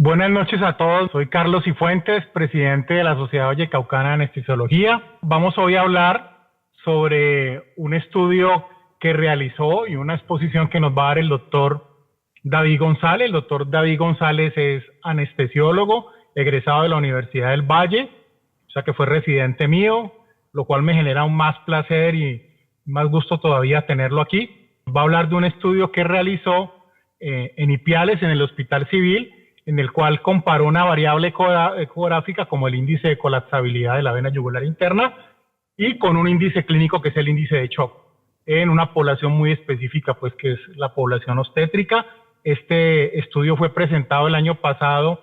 Buenas noches a todos, soy Carlos Cifuentes, presidente de la Sociedad Vallecaucana de Anestesiología. Vamos hoy a hablar sobre un estudio que realizó y una exposición que nos va a dar el doctor David González. El doctor David González es anestesiólogo, egresado de la Universidad del Valle, o sea que fue residente mío, lo cual me genera aún más placer y más gusto todavía tenerlo aquí. Va a hablar de un estudio que realizó en Ipiales, en el Hospital Civil, en el cual comparó una variable ecográfica como el índice de colapsabilidad de la vena yugular interna y con un índice clínico que es el índice de shock en una población muy específica, pues que es la población obstétrica. Este estudio fue presentado el año pasado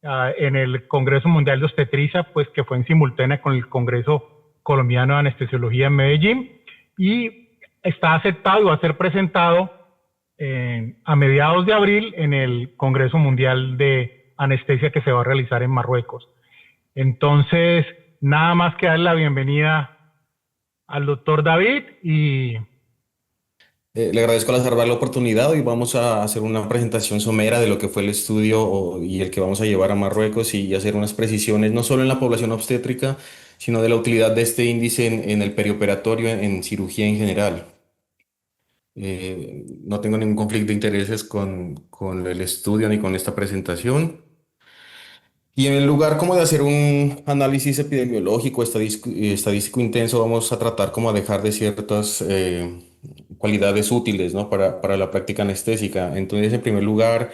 en el Congreso Mundial de Obstetricia, pues que fue en simultánea con el Congreso Colombiano de Anestesiología en Medellín, y está aceptado a ser presentado a mediados de abril en el Congreso Mundial de Anestesia que se va a realizar en Marruecos. Entonces, nada más que darle la bienvenida al doctor David y... Le agradezco a la Harvard la oportunidad y vamos a hacer una presentación somera de lo que fue el estudio y el que vamos a llevar a Marruecos y hacer unas precisiones no solo en la población obstétrica, sino de la utilidad de este índice en el perioperatorio, en cirugía en general. No tengo ningún conflicto de intereses con el estudio ni con esta presentación. Y en lugar como de hacer un análisis epidemiológico, estadístico intenso, vamos a tratar como a dejar de ciertas cualidades útiles, ¿no? para la práctica anestésica. Entonces, en primer lugar,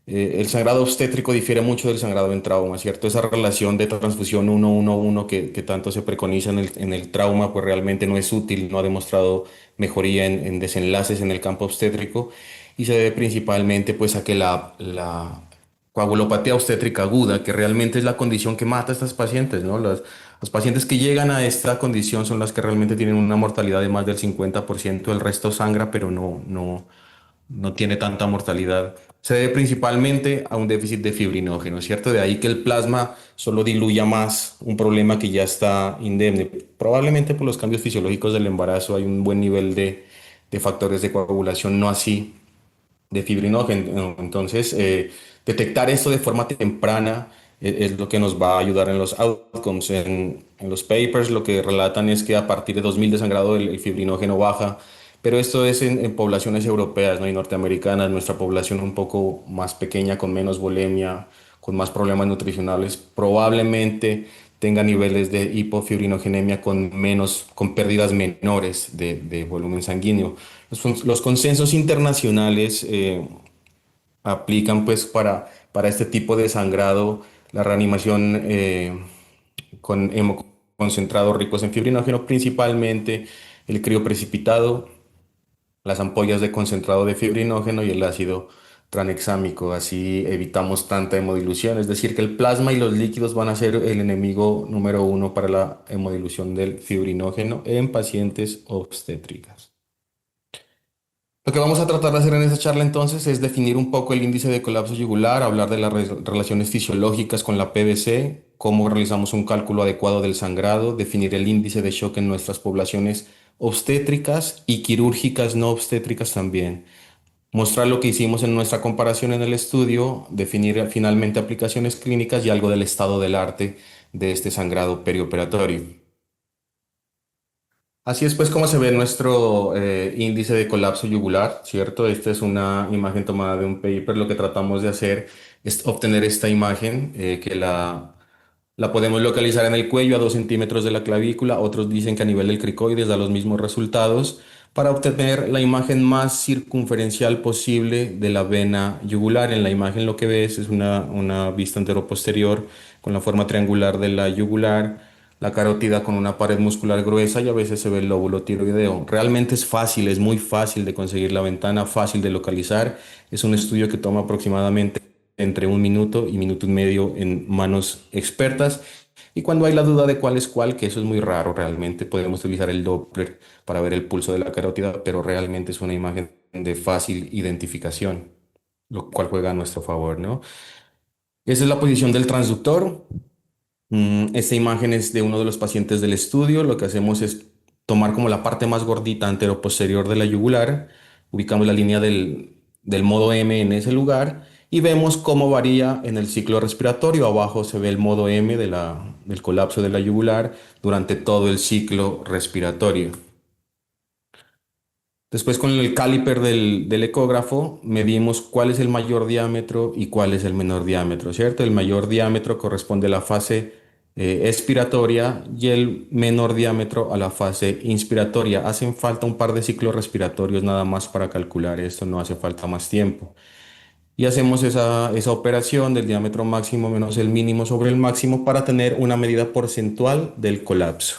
el sangrado obstétrico difiere mucho del sangrado en trauma, ¿cierto? Esa relación de transfusión 1-1-1 que tanto se preconiza en el trauma, pues realmente no es útil, no ha demostrado mejoría en desenlaces en el campo obstétrico y se debe principalmente pues a que la coagulopatía obstétrica aguda, que realmente es la condición que mata a estas pacientes, ¿no? Los pacientes que llegan a esta condición son las que realmente tienen una mortalidad de más del 50%, el resto sangra, pero no tiene tanta mortalidad. Se debe principalmente a un déficit de fibrinógeno, ¿cierto? De ahí que el plasma solo diluya más un problema que ya está indemne. Probablemente por los cambios fisiológicos del embarazo hay un buen nivel de factores de coagulación, no así de fibrinógeno. Entonces, detectar esto de forma temprana es lo que nos va a ayudar en los outcomes. En los papers lo que relatan es que a partir de 2000 de sangrado el fibrinógeno baja, pero esto es en poblaciones europeas, ¿no? Y norteamericanas, nuestra población un poco más pequeña, con menos volemia, con más problemas nutricionales, probablemente tenga niveles de hipofibrinogénemia con pérdidas menores de volumen sanguíneo. Los consensos internacionales aplican pues para este tipo de sangrado la reanimación con hemoconcentrados ricos en fibrinógeno, principalmente el crioprecipitado, las ampollas de concentrado de fibrinógeno y el ácido tranexámico. Así evitamos tanta hemodilución, es decir, que el plasma y los líquidos van a ser el enemigo número uno para la hemodilución del fibrinógeno en pacientes obstétricas. Lo que vamos a tratar de hacer en esta charla entonces es definir un poco el índice de colapso yugular, hablar de las relaciones fisiológicas con la PVC, cómo realizamos un cálculo adecuado del sangrado, definir el índice de shock en nuestras poblaciones obstétricas y quirúrgicas no obstétricas también. Mostrar lo que hicimos en nuestra comparación en el estudio, definir finalmente aplicaciones clínicas y algo del estado del arte de este sangrado perioperatorio. Así es pues como se ve nuestro índice de colapso yugular, ¿cierto? Esta es una imagen tomada de un paper. Lo que tratamos de hacer es obtener esta imagen que la podemos localizar en el cuello a 2 centímetros de la clavícula. Otros dicen que a nivel del cricoides da los mismos resultados para obtener la imagen más circunferencial posible de la vena yugular. En la imagen lo que ves es una vista anteroposterior con la forma triangular de la yugular, la carótida con una pared muscular gruesa y a veces se ve el lóbulo tiroideo. Realmente es fácil, es muy fácil de conseguir la ventana, fácil de localizar. Es un estudio que toma aproximadamente entre 1 minuto y 1 minuto y medio en manos expertas. Y cuando hay la duda de cuál es cuál, que eso es muy raro realmente, podemos utilizar el Doppler para ver el pulso de la carótida, pero realmente es una imagen de fácil identificación, lo cual juega a nuestro favor, ¿no? Esa es la posición del transductor. Esta imagen es de uno de los pacientes del estudio. Lo que hacemos es tomar como la parte más gordita anteroposterior de la yugular, ubicamos la línea del modo M en ese lugar y vemos cómo varía en el ciclo respiratorio. Abajo se ve el modo M del colapso de la yugular durante todo el ciclo respiratorio. Después con el caliper del ecógrafo medimos cuál es el mayor diámetro y cuál es el menor diámetro, ¿cierto? El mayor diámetro corresponde a la fase expiratoria y el menor diámetro a la fase inspiratoria. Hacen falta un par de ciclos respiratorios nada más para calcular esto, no hace falta más tiempo. Y hacemos esa operación del diámetro máximo menos el mínimo sobre el máximo para tener una medida porcentual del colapso.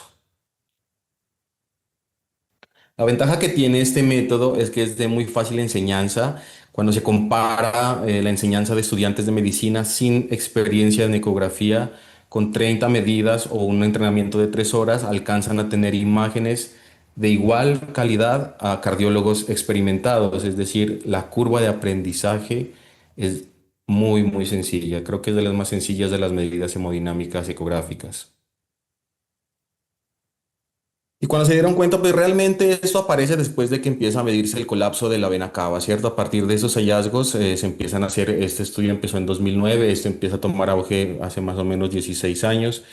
La ventaja que tiene este método es que es de muy fácil enseñanza. Cuando se compara la enseñanza de estudiantes de medicina sin experiencia en ecografía con 30 medidas o un entrenamiento de 3 horas, alcanzan a tener imágenes de igual calidad a cardiólogos experimentados. Es decir, la curva de aprendizaje es muy, muy sencilla. Creo que es de las más sencillas de las medidas hemodinámicas ecográficas. Y cuando se dieron cuenta, pues realmente esto aparece después de que empieza a medirse el colapso de la vena cava, ¿cierto? A partir de esos hallazgos se empiezan a hacer, este estudio empezó en 2009, este empieza a tomar auge hace más o menos 16 años,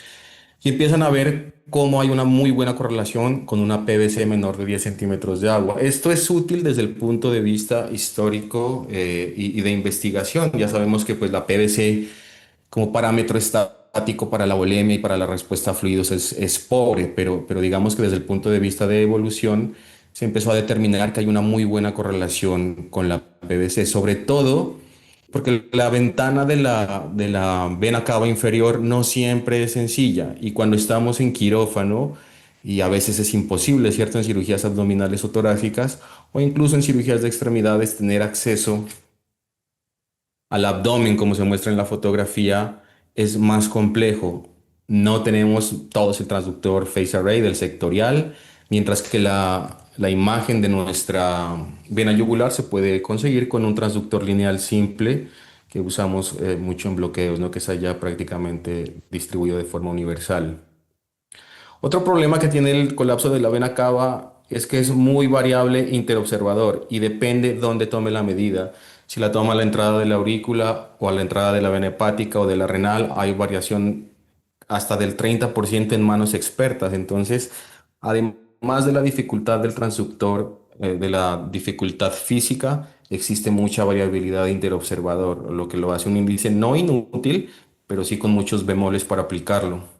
y empiezan a ver cómo hay una muy buena correlación con una PVC menor de 10 centímetros de agua. Esto es útil desde el punto de vista histórico y de investigación. Ya sabemos que pues la PVC como parámetro estático para la volemia y para la respuesta a fluidos es pobre, pero digamos que desde el punto de vista de evolución se empezó a determinar que hay una muy buena correlación con la PVC, sobre todo porque la ventana de la vena cava inferior no siempre es sencilla y cuando estamos en quirófano, y a veces es imposible, ¿cierto? En cirugías abdominales o torácicas o incluso en cirugías de extremidades tener acceso al abdomen, como se muestra en la fotografía, es más complejo. No tenemos todos el transductor phase array del sectorial, mientras que la imagen de nuestra vena yugular se puede conseguir con un transductor lineal simple que usamos mucho en bloqueos, ¿no? Que está ya prácticamente distribuido de forma universal. Otro problema que tiene el colapso de la vena cava es que es muy variable interobservador y depende dónde tome la medida. Si la toma a la entrada de la aurícula o a la entrada de la vena hepática o de la renal, hay variación hasta del 30% en manos expertas. Entonces, además de la dificultad del transductor, de la dificultad física, existe mucha variabilidad interobservador, lo que lo hace un índice no inútil, pero sí con muchos bemoles para aplicarlo.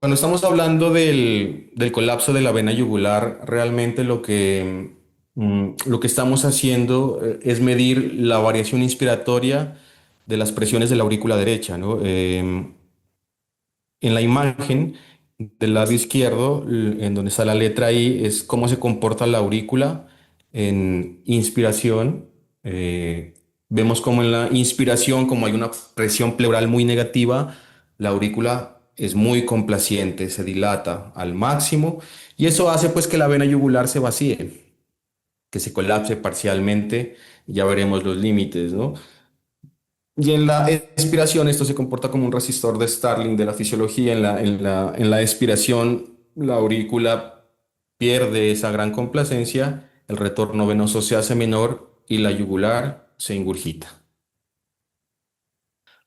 Cuando estamos hablando del colapso de la vena yugular, realmente lo que estamos haciendo es medir la variación inspiratoria de las presiones de la aurícula derecha, ¿no? En la imagen del lado izquierdo, en donde está la letra I, es cómo se comporta la aurícula en inspiración. Vemos como en la inspiración, como hay una presión pleural muy negativa, la aurícula es muy complaciente, se dilata al máximo y eso hace pues que la vena yugular se vacíe, que se colapse parcialmente. Ya veremos los límites, ¿no? Y en la expiración esto se comporta como un resistor de Starling de la fisiología. En la expiración la aurícula pierde esa gran complacencia, el retorno venoso se hace menor y la yugular se ingurgita.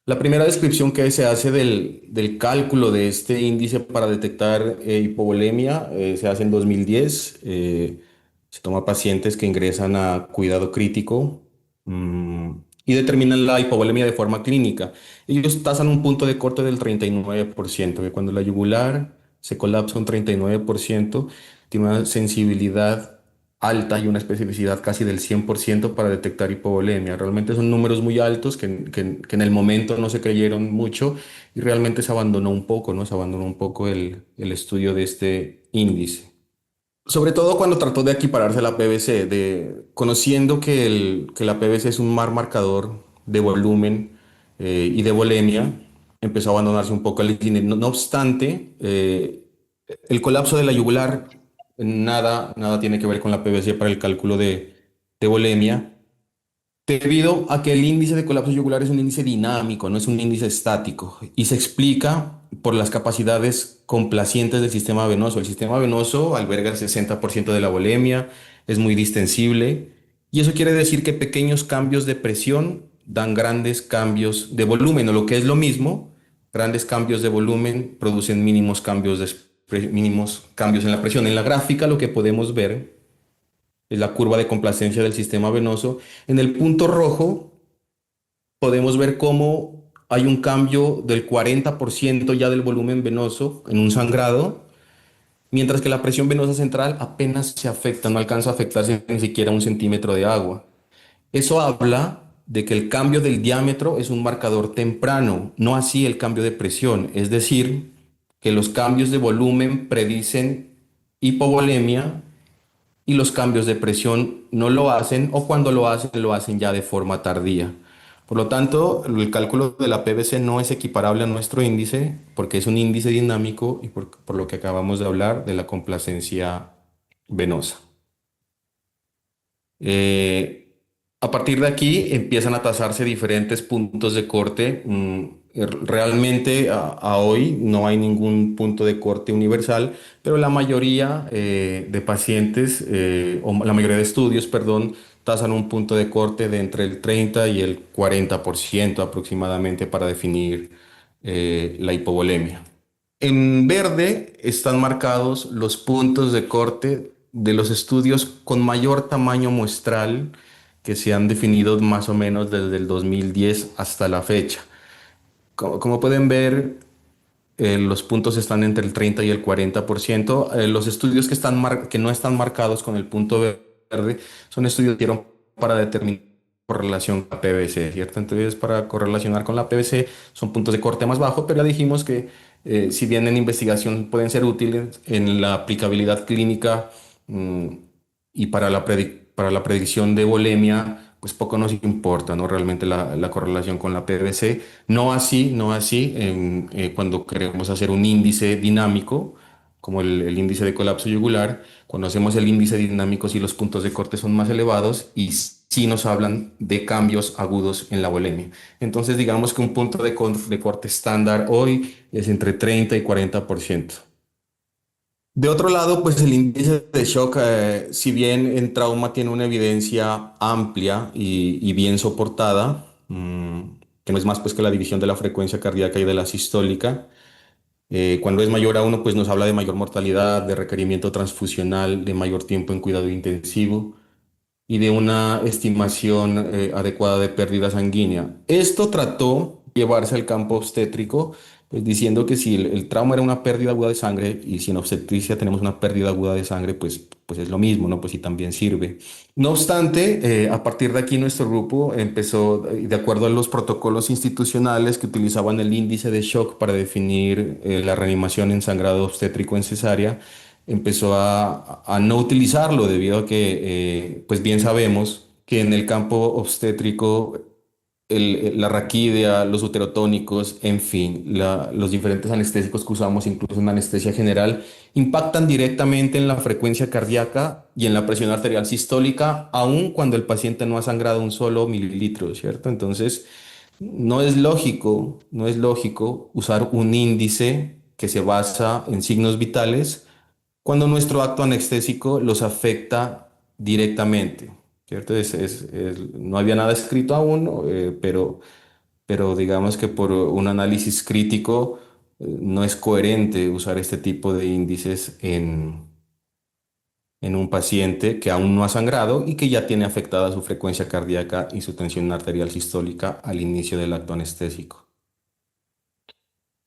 La primera descripción que se hace del cálculo de este índice para detectar hipovolemia se hace en 2010. Se toma pacientes que ingresan a cuidado crítico mm, y determinan la hipovolemia de forma clínica. Ellos tasan un punto de corte del 39%, que cuando la yugular se colapsa un 39%, tiene una sensibilidad alta y una especificidad casi del 100% para detectar hipovolemia. Realmente son números muy altos que en el momento no se creyeron mucho y realmente se abandonó un poco, ¿no? Se abandonó un poco el estudio de este índice. Sobre todo cuando trató de equipararse a la PVC, conociendo que la PVC es un mal marcador de volumen y de volemia, empezó a abandonarse un poco el cine. No obstante, el colapso de la yugular nada tiene que ver con la PVC para el cálculo de volemia, debido a que el índice de colapso yugular es un índice dinámico, no es un índice estático, y se explica por las capacidades complacientes del sistema venoso. El sistema venoso alberga el 60% de la volemia, es muy distensible, Y eso quiere decir que pequeños cambios de presión dan grandes cambios de volumen, o lo que es lo mismo, grandes cambios de volumen producen mínimos cambios en la presión. En la gráfica lo que podemos ver es la curva de complacencia del sistema venoso. En el punto rojo podemos ver cómo hay un cambio del 40% ya del volumen venoso en un sangrado, mientras que la presión venosa central apenas se afecta, no alcanza a afectarse ni siquiera un centímetro de agua. Eso habla de que el cambio del diámetro es un marcador temprano, no así el cambio de presión, es decir, que los cambios de volumen predicen hipovolemia y los cambios de presión no lo hacen, o cuando lo hacen ya de forma tardía. Por lo tanto, el cálculo de la PVC no es equiparable a nuestro índice porque es un índice dinámico y por lo que acabamos de hablar de la complacencia venosa. Eh, a partir de aquí empiezan a tasarse diferentes puntos de corte. Realmente a hoy no hay ningún punto de corte universal, pero la mayoría de pacientes, o la mayoría de estudios, perdón, tasan un punto de corte de entre el 30 y el 40% aproximadamente para definir la hipovolemia. En verde están marcados los puntos de corte de los estudios con mayor tamaño muestral que se han definido más o menos desde el 2010 hasta la fecha. Como pueden ver, los puntos están entre el 30 y el 40%. Los estudios que no están marcados con el punto verde son estudios que hicieron para determinar correlación con la PVC, ¿cierto? Entonces, para correlacionar con la PVC son puntos de corte más bajo, pero ya dijimos que si bien en investigación pueden ser útiles, en la aplicabilidad clínica mm, y para la predicción de volemia, pues poco nos importa, ¿no? Realmente la correlación con la PVC. No así cuando queremos hacer un índice dinámico, como el índice de colapso yugular. Cuando hacemos el índice dinámico, sí los puntos de corte son más elevados y sí nos hablan de cambios agudos en la volemia. Entonces, digamos que un punto de corte estándar hoy es entre 30 y 40%. De otro lado, pues el índice de shock, si bien en trauma tiene una evidencia amplia y bien soportada, que no es más pues que la división de la frecuencia cardíaca y de la sistólica, cuando es mayor a uno, pues nos habla de mayor mortalidad, de requerimiento transfusional, de mayor tiempo en cuidado intensivo y de una estimación adecuada de pérdida sanguínea. Esto trató de llevarse al campo obstétrico, pues diciendo que si el trauma era una pérdida aguda de sangre y si en obstetricia tenemos una pérdida aguda de sangre, pues es lo mismo, ¿no? Pues sí también sirve. No obstante, a partir de aquí nuestro grupo empezó, de acuerdo a los protocolos institucionales que utilizaban el índice de shock para definir la reanimación en sangrado obstétrico en cesárea, empezó a no utilizarlo debido a que, pues bien sabemos que en el campo obstétrico la raquídea, los uterotónicos, en fin, los diferentes anestésicos que usamos, incluso en anestesia general, impactan directamente en la frecuencia cardíaca y en la presión arterial sistólica, aun cuando el paciente no ha sangrado un solo mililitro, ¿cierto? Entonces, no es lógico usar un índice que se basa en signos vitales cuando nuestro acto anestésico los afecta directamente, ¿cierto? No había nada escrito aún, pero digamos que por un análisis crítico no es coherente usar este tipo de índices en un paciente que aún no ha sangrado y que ya tiene afectada su frecuencia cardíaca y su tensión arterial sistólica al inicio del acto anestésico.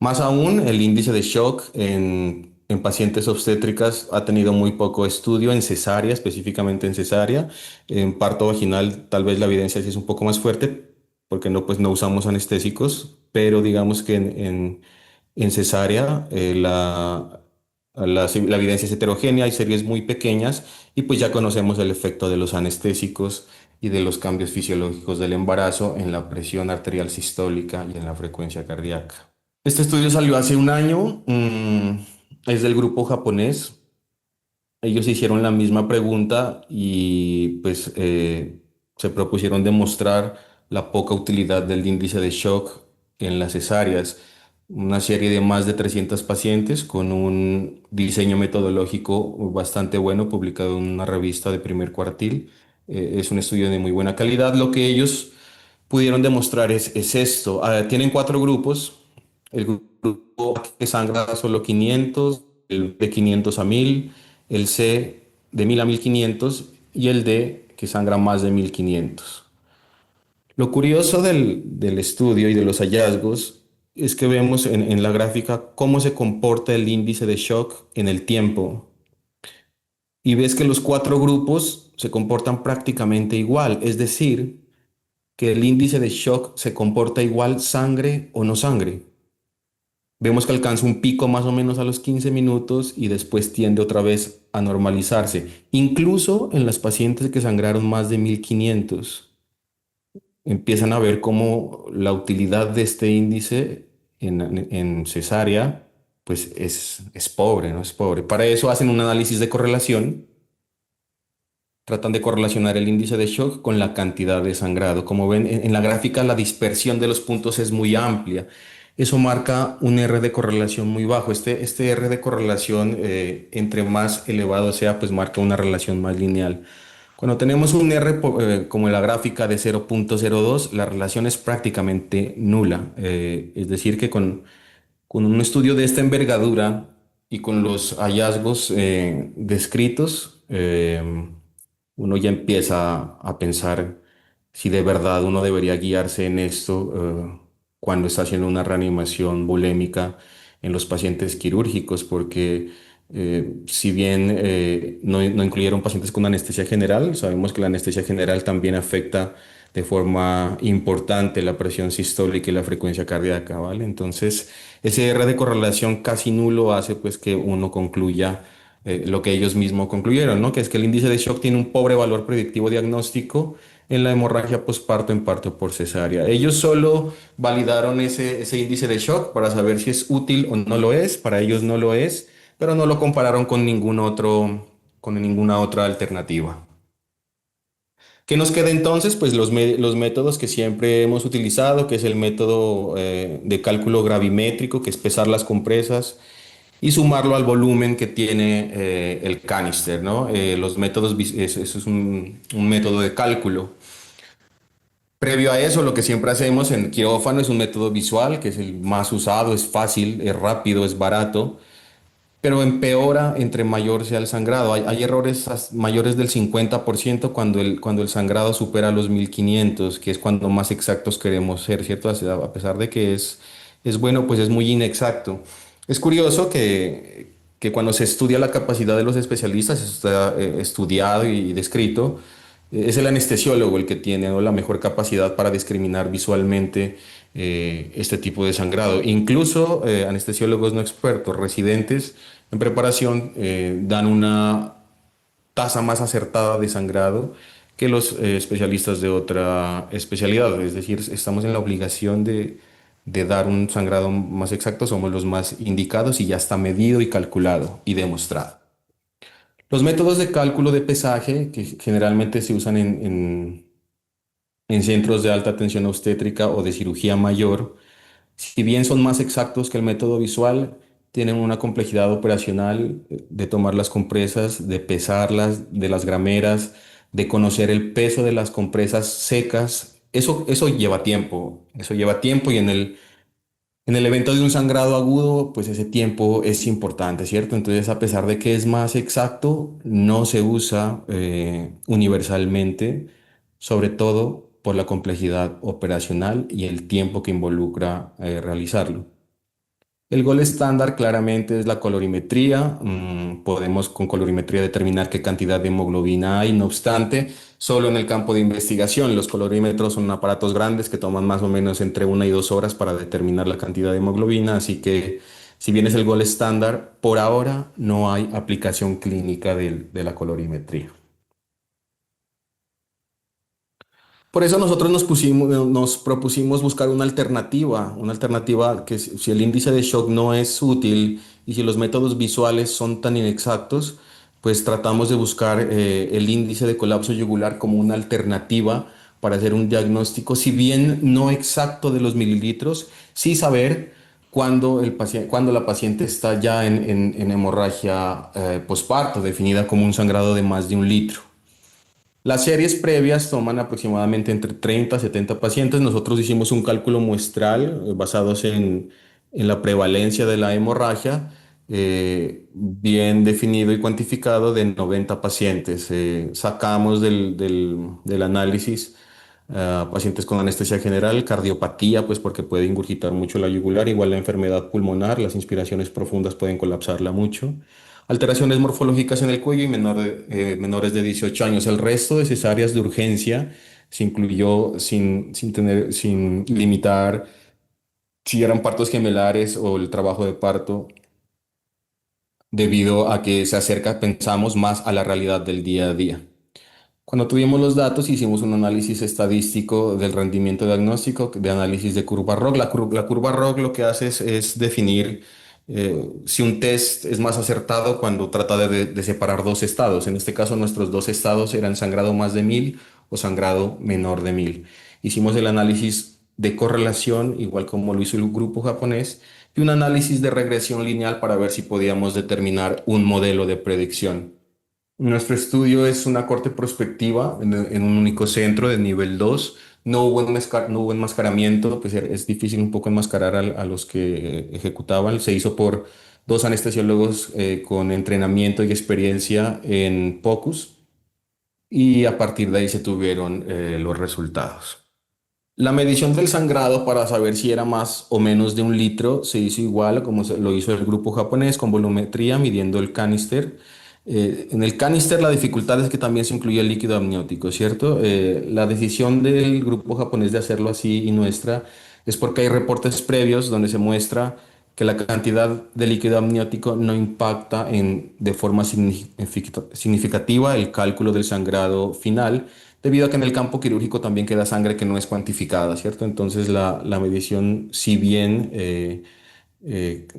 Más aún, el índice de shock en pacientes obstétricas ha tenido muy poco estudio en cesárea, específicamente en cesárea. En parto vaginal tal vez la evidencia sí es un poco más fuerte porque no, pues no usamos anestésicos, pero digamos que en cesárea la evidencia es heterogénea, hay series muy pequeñas y pues ya conocemos el efecto de los anestésicos y de los cambios fisiológicos del embarazo en la presión arterial sistólica y en la frecuencia cardíaca. Este estudio salió hace un año, es del grupo japonés. Ellos hicieron la misma pregunta y pues se propusieron demostrar la poca utilidad del índice de shock en las cesáreas. Una serie de más de 300 pacientes con un diseño metodológico bastante bueno, publicado en una revista de primer cuartil. Es un estudio de muy buena calidad. Lo que ellos pudieron demostrar es esto. Tienen cuatro grupos. El grupo A que sangra solo 500, el de 500 a 1000, el C de 1000 a 1500 y el D que sangra más de 1500. Lo curioso del estudio y de los hallazgos es que vemos en la gráfica cómo se comporta el índice de shock en el tiempo. Y ves que los cuatro grupos se comportan prácticamente igual, es decir, que el índice de shock se comporta igual sangre o no sangre. Vemos que alcanza un pico más o menos a los 15 minutos y después tiende otra vez a normalizarse, incluso en las pacientes que sangraron más de 1500. Empiezan a ver cómo la utilidad de este índice en cesárea pues es pobre, ¿no? Es pobre. Para eso hacen un análisis de correlación. Tratan de correlacionar el índice de shock con la cantidad de sangrado. Como ven en la gráfica, la dispersión de los puntos es muy amplia. Eso marca un R de correlación muy bajo. Este R de correlación, entre más elevado sea, pues marca una relación más lineal. Cuando tenemos un R como en la gráfica de 0,02, la relación es prácticamente nula. Es decir, que con un estudio de esta envergadura y con los hallazgos descritos, uno ya empieza a pensar si de verdad uno debería guiarse en esto cuando está haciendo una reanimación volémica en los pacientes quirúrgicos, porque si bien no incluyeron pacientes con anestesia general, sabemos que la anestesia general también afecta de forma importante la presión sistólica y la frecuencia cardíaca, ¿vale? Entonces, ese R de correlación casi nulo hace pues que uno concluya lo que ellos mismos concluyeron, ¿no? Que es que el índice de shock tiene un pobre valor predictivo diagnóstico en la hemorragia posparto en parto por cesárea. Ellos solo validaron ese índice de shock para saber si es útil o no lo es. Para ellos no lo es, pero no lo compararon con ninguna otra alternativa. ¿Qué nos queda entonces? Pues los métodos que siempre hemos utilizado, que es el método de cálculo gravimétrico, que es pesar las compresas y sumarlo al volumen que tiene el canister, ¿no? Los métodos, eso es un método de cálculo. Previo a eso, lo que siempre hacemos en quirófano es un método visual, que es el más usado, es fácil, es rápido, es barato, pero empeora entre mayor sea el sangrado. Hay errores mayores del 50% cuando el sangrado supera los 1500, que es cuando más exactos queremos ser, ¿cierto? A pesar de que es bueno, pues es muy inexacto. Es curioso que cuando se estudia la capacidad de los especialistas, eso está estudiado y descrito, es el anestesiólogo el que tiene, ¿no?, la mejor capacidad para discriminar visualmente este tipo de sangrado. Incluso anestesiólogos no expertos, residentes en preparación, dan una tasa más acertada de sangrado que los especialistas de otra especialidad. Es decir, estamos en la obligación de dar un sangrado más exacto, somos los más indicados y ya está medido y calculado y demostrado. Los métodos de cálculo de pesaje que generalmente se usan en centros de alta tensión obstétrica o de cirugía mayor, si bien son más exactos que el método visual, tienen una complejidad operacional de tomar las compresas, de pesarlas, de las grameras, de conocer el peso de las compresas secas. Eso lleva tiempo, y en el evento de un sangrado agudo, pues ese tiempo es importante, ¿cierto? Entonces, a pesar de que es más exacto, no se usa universalmente, sobre todo por la complejidad operacional y el tiempo que involucra realizarlo. El gol estándar claramente es la colorimetría. Podemos con colorimetría determinar qué cantidad de hemoglobina hay. No obstante, solo en el campo de investigación, los colorímetros son aparatos grandes que toman más o menos entre 1 y 2 horas para determinar la cantidad de hemoglobina. Así que, si bien es el gol estándar, por ahora no hay aplicación clínica de la colorimetría. Por eso nosotros nos propusimos buscar una alternativa que si el índice de shock no es útil y si los métodos visuales son tan inexactos, pues tratamos de buscar el índice de colapso yugular como una alternativa para hacer un diagnóstico, si bien no exacto de los mililitros, sí saber cuándo la paciente está ya en hemorragia posparto, definida como un sangrado de más de 1 litro. Las series previas toman aproximadamente entre 30 a 70 pacientes. Nosotros hicimos un cálculo muestral basados en la prevalencia de la hemorragia, bien definido y cuantificado de 90 pacientes. Sacamos del análisis pacientes con anestesia general, cardiopatía, pues porque puede ingurgitar mucho la yugular, igual la enfermedad pulmonar, las inspiraciones profundas pueden colapsarla mucho. Alteraciones morfológicas en el cuello y menores de 18 años. El resto de cesáreas de urgencia se incluyó sin limitar si eran partos gemelares o el trabajo de parto, debido a que se acerca, pensamos, más a la realidad del día a día. Cuando tuvimos los datos, hicimos un análisis estadístico del rendimiento diagnóstico, de análisis de curva ROG. La curva ROG lo que hace es definir si un test es más acertado cuando trata de separar dos estados. En este caso, nuestros dos estados eran sangrado más de 1000 o sangrado menor de 1000. Hicimos el análisis de correlación, igual como lo hizo el grupo japonés, y un análisis de regresión lineal para ver si podíamos determinar un modelo de predicción. Nuestro estudio es una corte prospectiva en un único centro de nivel 2. No hubo enmascaramiento, pues es difícil un poco enmascarar a los que ejecutaban. Se hizo por dos anestesiólogos con entrenamiento y experiencia en POCUS, y a partir de ahí se tuvieron los resultados. La medición del sangrado para saber si era más o menos de 1 litro se hizo igual como lo hizo el grupo japonés, con volumetría midiendo el canister. En el canister la dificultad es que también se incluye el líquido amniótico, ¿cierto? La decisión del grupo japonés de hacerlo así y nuestra es porque hay reportes previos donde se muestra que la cantidad de líquido amniótico no impacta de forma significativa el cálculo del sangrado final, debido a que en el campo quirúrgico también queda sangre que no es cuantificada, ¿cierto? Entonces la medición, si bien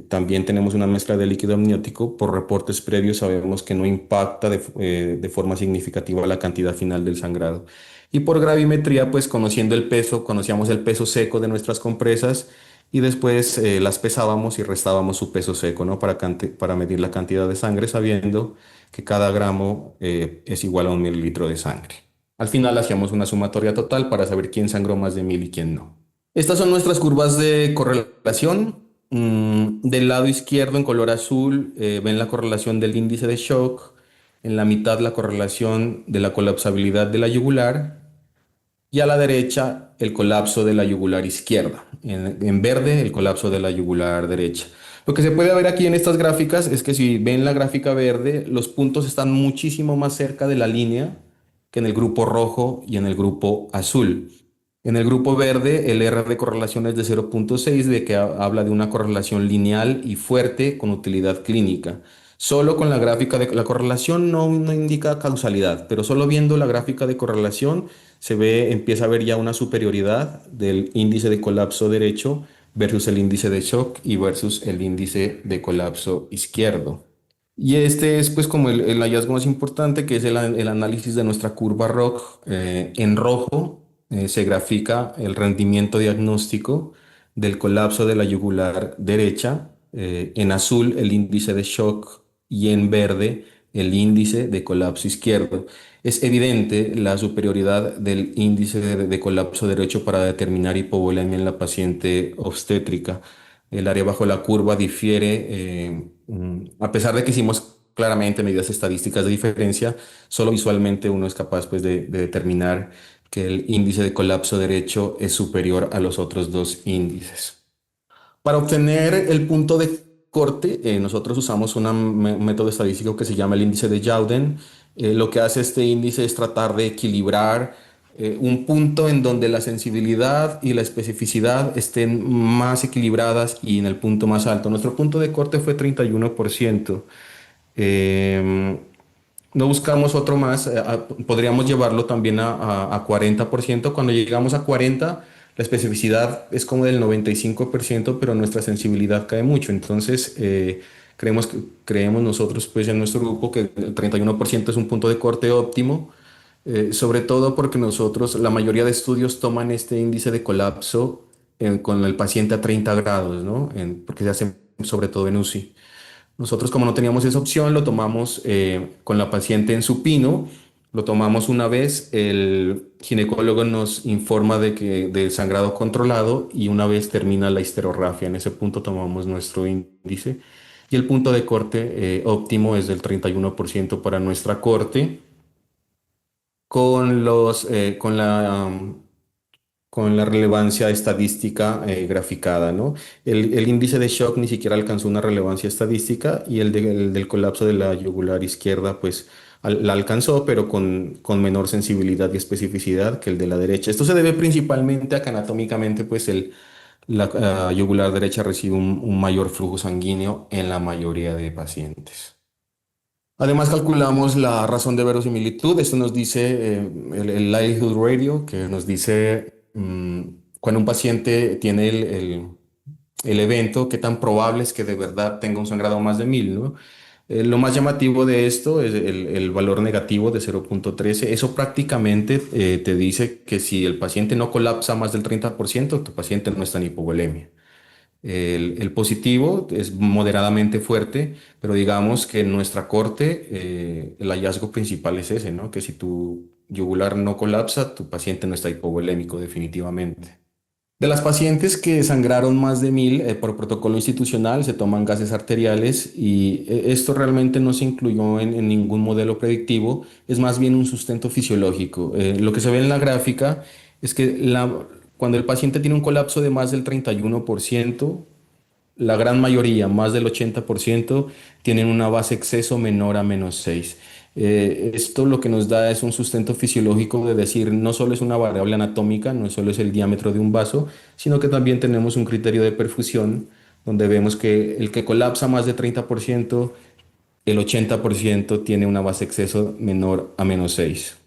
también tenemos una mezcla de líquido amniótico, por reportes previos sabemos que no impacta de forma significativa la cantidad final del sangrado. Y por gravimetría, pues conociendo el peso, conocíamos el peso seco de nuestras compresas y después las pesábamos y restábamos su peso seco, ¿no? Para medir la cantidad de sangre, sabiendo que cada gramo es igual a 1 mililitro de sangre. Al final hacíamos una sumatoria total para saber quién sangró más de 1000 y quién no. Estas son nuestras curvas de correlación. Del lado izquierdo, en color azul, ven la correlación del índice de shock. En la mitad, la correlación de la colapsabilidad de la yugular. Y a la derecha, el colapso de la yugular izquierda. En verde, el colapso de la yugular derecha. Lo que se puede ver aquí en estas gráficas es que si ven la gráfica verde, los puntos están muchísimo más cerca de la línea que en el grupo rojo y en el grupo azul. En el grupo verde, el R de correlación es de 0,6, de que habla de una correlación lineal y fuerte con utilidad clínica. Solo con la gráfica de la correlación no indica causalidad, pero solo viendo la gráfica de correlación empieza a ver ya una superioridad del índice de colapso derecho versus el índice de shock y versus el índice de colapso izquierdo. Y este es pues como el hallazgo más importante, que es el análisis de nuestra curva ROC. En rojo se grafica el rendimiento diagnóstico del colapso de la yugular derecha, en azul el índice de shock y en verde el índice de colapso izquierdo. Es evidente la superioridad del índice de colapso derecho para determinar hipovolemia en la paciente obstétrica. El área bajo la curva difiere, a pesar de que hicimos claramente medidas estadísticas de diferencia, solo visualmente uno es capaz pues, de determinar que el índice de colapso derecho es superior a los otros dos índices. Para obtener el punto de corte, nosotros usamos un método estadístico que se llama el índice de Youden. Lo que hace este índice es tratar de equilibrar un punto en donde la sensibilidad y la especificidad estén más equilibradas y en el punto más alto. Nuestro punto de corte fue 31%. No buscamos otro más, podríamos llevarlo también a 40%. Cuando llegamos a 40%, la especificidad es como del 95%, pero nuestra sensibilidad cae mucho. Entonces, creemos nosotros pues, en nuestro grupo que el 31% es un punto de corte óptimo, sobre todo porque la mayoría de estudios toman este índice de colapso con el paciente a 30 grados, ¿no? Porque se hace sobre todo en UCI. Nosotros, como no teníamos esa opción, lo tomamos con la paciente en supino Lo tomamos una vez, el ginecólogo nos informa de que del sangrado controlado y una vez termina la histerografía. En ese punto tomamos nuestro índice y el punto de corte óptimo es del 31% para nuestra corte con con la relevancia estadística graficada, ¿no? El índice de shock ni siquiera alcanzó una relevancia estadística y el del colapso de la yugular izquierda, pues la alcanzó, pero con menor sensibilidad y especificidad que el de la derecha. Esto se debe principalmente a que anatómicamente, pues la yugular derecha recibe un mayor flujo sanguíneo en la mayoría de pacientes. Además, calculamos la razón de verosimilitud. Esto nos dice el likelihood ratio, que nos dice cuando un paciente tiene el evento, qué tan probable es que de verdad tenga un sangrado más de 1000, ¿no? Lo más llamativo de esto es el valor negativo de 0,13. Eso prácticamente te dice que si el paciente no colapsa más del 30%, tu paciente no está en hipovolemia. El positivo es moderadamente fuerte, pero digamos que en nuestra corte el hallazgo principal es ese, ¿no? Que si tu yugular no colapsa, tu paciente no está hipovolémico definitivamente. De las pacientes que sangraron más de 1000 por protocolo institucional, se toman gases arteriales y esto realmente no se incluyó en ningún modelo predictivo, es más bien un sustento fisiológico. Lo que se ve en la gráfica es que cuando el paciente tiene un colapso de más del 31%, la gran mayoría, más del 80%, tienen una base exceso menor a -6. Esto lo que nos da es un sustento fisiológico de decir, no solo es una variable anatómica, no solo es el diámetro de un vaso, sino que también tenemos un criterio de perfusión, donde vemos que el que colapsa más de 30%, el 80% tiene una base exceso menor a -6.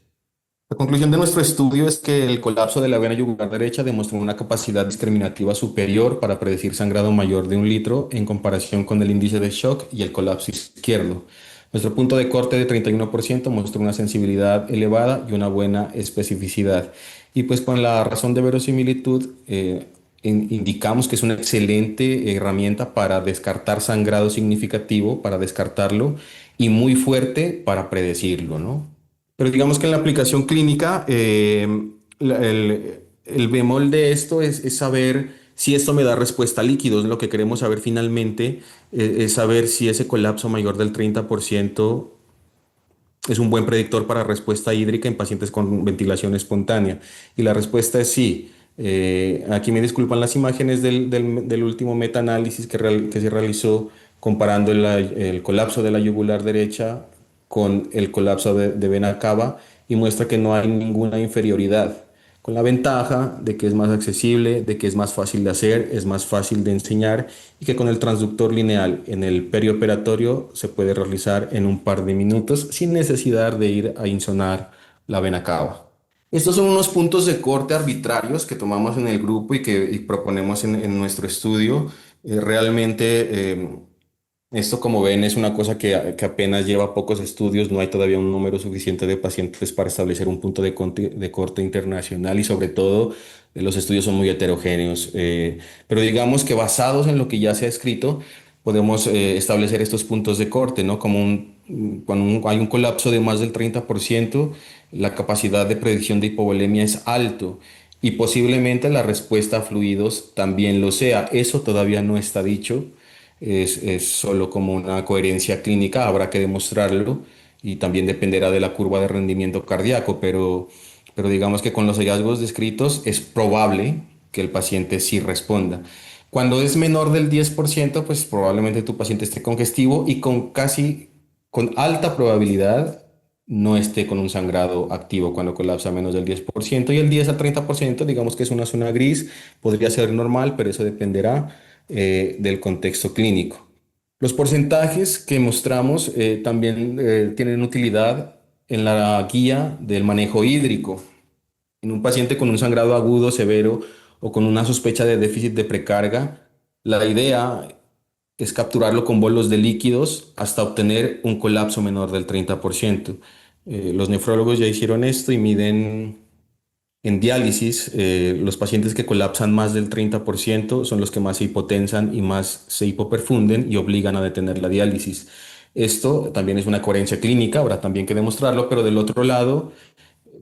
La conclusión de nuestro estudio es que el colapso de la vena yugular derecha demostró una capacidad discriminativa superior para predecir sangrado mayor de 1 litro en comparación con el índice de shock y el colapso izquierdo. Nuestro punto de corte de 31% mostró una sensibilidad elevada y una buena especificidad. Y pues con la razón de verosimilitud indicamos que es una excelente herramienta para descartar sangrado significativo, para descartarlo, y muy fuerte para predecirlo, ¿no? Pero digamos que en la aplicación clínica, el bemol de esto es saber si esto me da respuesta a líquidos. Lo que queremos saber finalmente es saber si ese colapso mayor del 30% es un buen predictor para respuesta hídrica en pacientes con ventilación espontánea. Y la respuesta es sí. Aquí me disculpan las imágenes del último metaanálisis que se realizó comparando el colapso de la yugular derecha con el colapso de vena cava y muestra que no hay ninguna inferioridad, con la ventaja de que es más accesible, de que es más fácil de hacer, es más fácil de enseñar y que con el transductor lineal en el perioperatorio se puede realizar en un par de minutos sin necesidad de ir a insonar la vena cava. Estos son unos puntos de corte arbitrarios que tomamos en el grupo y proponemos en nuestro estudio. Realmente esto, como ven, es una cosa que apenas lleva pocos estudios, no hay todavía un número suficiente de pacientes para establecer un punto de corte internacional y sobre todo los estudios son muy heterogéneos. Pero digamos que basados en lo que ya se ha escrito, podemos establecer estos puntos de corte, ¿no? Cuando hay un colapso de más del 30%, la capacidad de predicción de hipovolemia es alto y posiblemente la respuesta a fluidos también lo sea. Eso todavía no está dicho, es solo como una coherencia clínica, habrá que demostrarlo y también dependerá de la curva de rendimiento cardíaco, pero digamos que con los hallazgos descritos es probable que el paciente sí responda. Cuando es menor del 10%, pues probablemente tu paciente esté congestivo y con alta probabilidad no esté con un sangrado activo cuando colapsa menos del 10%. Y el 10 al 30%, digamos que es una zona gris, podría ser normal, pero eso dependerá del contexto clínico. Los porcentajes que mostramos también tienen utilidad en la guía del manejo hídrico. En un paciente con un sangrado agudo, severo o con una sospecha de déficit de precarga, la idea es capturarlo con bolos de líquidos hasta obtener un colapso menor del 30%. Los nefrólogos ya hicieron esto y miden en diálisis. Los pacientes que colapsan más del 30% son los que más se hipotensan y más se hipoperfunden y obligan a detener la diálisis. Esto también es una coherencia clínica, habrá también que demostrarlo, pero del otro lado,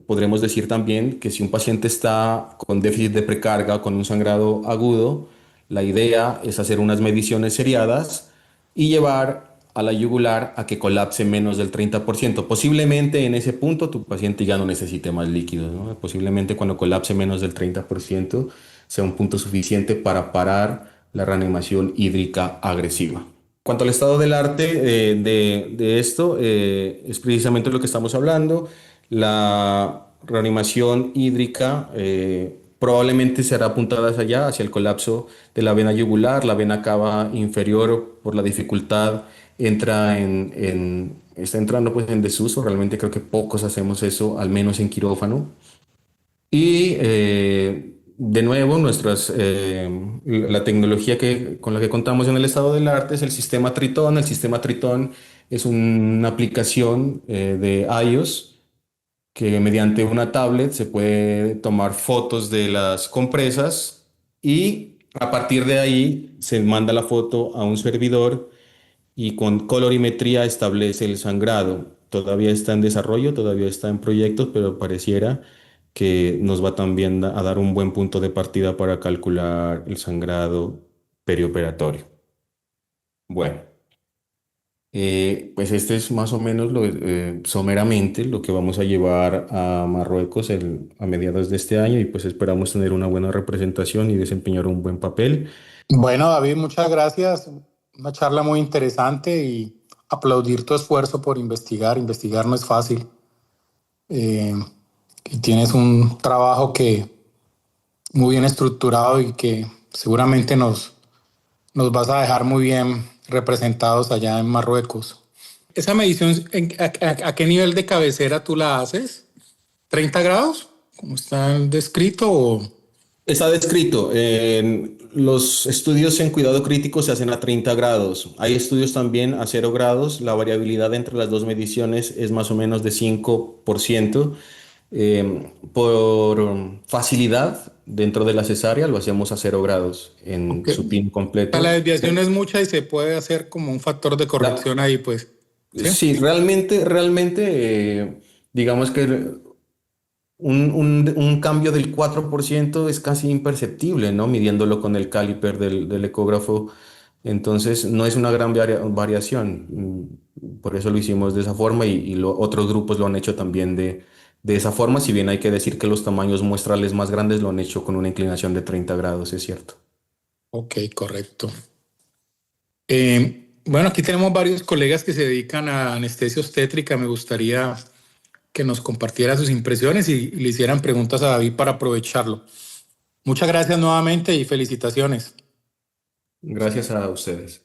podremos decir también que si un paciente está con déficit de precarga o con un sangrado agudo, la idea es hacer unas mediciones seriadas y llevar a la yugular a que colapse menos del 30%. Posiblemente en ese punto tu paciente ya no necesite más líquidos, ¿no? Posiblemente cuando colapse menos del 30% sea un punto suficiente para parar la reanimación hídrica agresiva. Cuanto al estado del arte de esto, es precisamente lo que estamos hablando. La reanimación hídrica probablemente será apuntada hacia allá, hacia el colapso de la vena yugular. La vena cava inferior, por la dificultad, está entrando pues en desuso. Realmente creo que pocos hacemos eso, al menos en quirófano. Y de nuevo, la tecnología con la que contamos en el estado del arte es el sistema Tritón. El sistema Tritón es una aplicación de iOS que mediante una tablet se puede tomar fotos de las compresas y a partir de ahí se manda la foto a un servidor y con colorimetría establece el sangrado. Todavía está en desarrollo, todavía está en proyectos, pero pareciera que nos va también a dar un buen punto de partida para calcular el sangrado perioperatorio. Bueno, pues este es más o menos someramente lo que vamos a llevar a Marruecos a mediados de este año y pues esperamos tener una buena representación y desempeñar un buen papel. Bueno, David, muchas gracias. Una charla muy interesante y aplaudir tu esfuerzo por investigar. Investigar no es fácil. Eh, y tienes un trabajo que muy bien estructurado y que seguramente nos vas a dejar muy bien representados allá en Marruecos. ¿Esa medición a qué nivel de cabecera tú la haces? ¿30 grados? ¿Como está descrito? O... Está descrito. Los estudios en cuidado crítico se hacen a 30 grados. Hay estudios también a 0 grados. La variabilidad entre las dos mediciones es más o menos de 5%. Por facilidad, dentro de la cesárea lo hacemos a 0 grados en Okay. supino completo. La desviación es mucha y se puede hacer como un factor de corrección ahí, pues. ¿Sí? Sí, realmente, digamos que un cambio del 4% es casi imperceptible, ¿no? Midiéndolo con el caliper del ecógrafo. Entonces, no es una gran variación. Por eso lo hicimos de esa forma y otros grupos lo han hecho también de esa forma. Si bien hay que decir que los tamaños muestrales más grandes lo han hecho con una inclinación de 30 grados, es cierto. Ok, correcto. Bueno, aquí tenemos varios colegas que se dedican a anestesia obstétrica. Me gustaría que nos compartiera sus impresiones y le hicieran preguntas a David para aprovecharlo. Muchas gracias nuevamente y felicitaciones. Gracias a ustedes.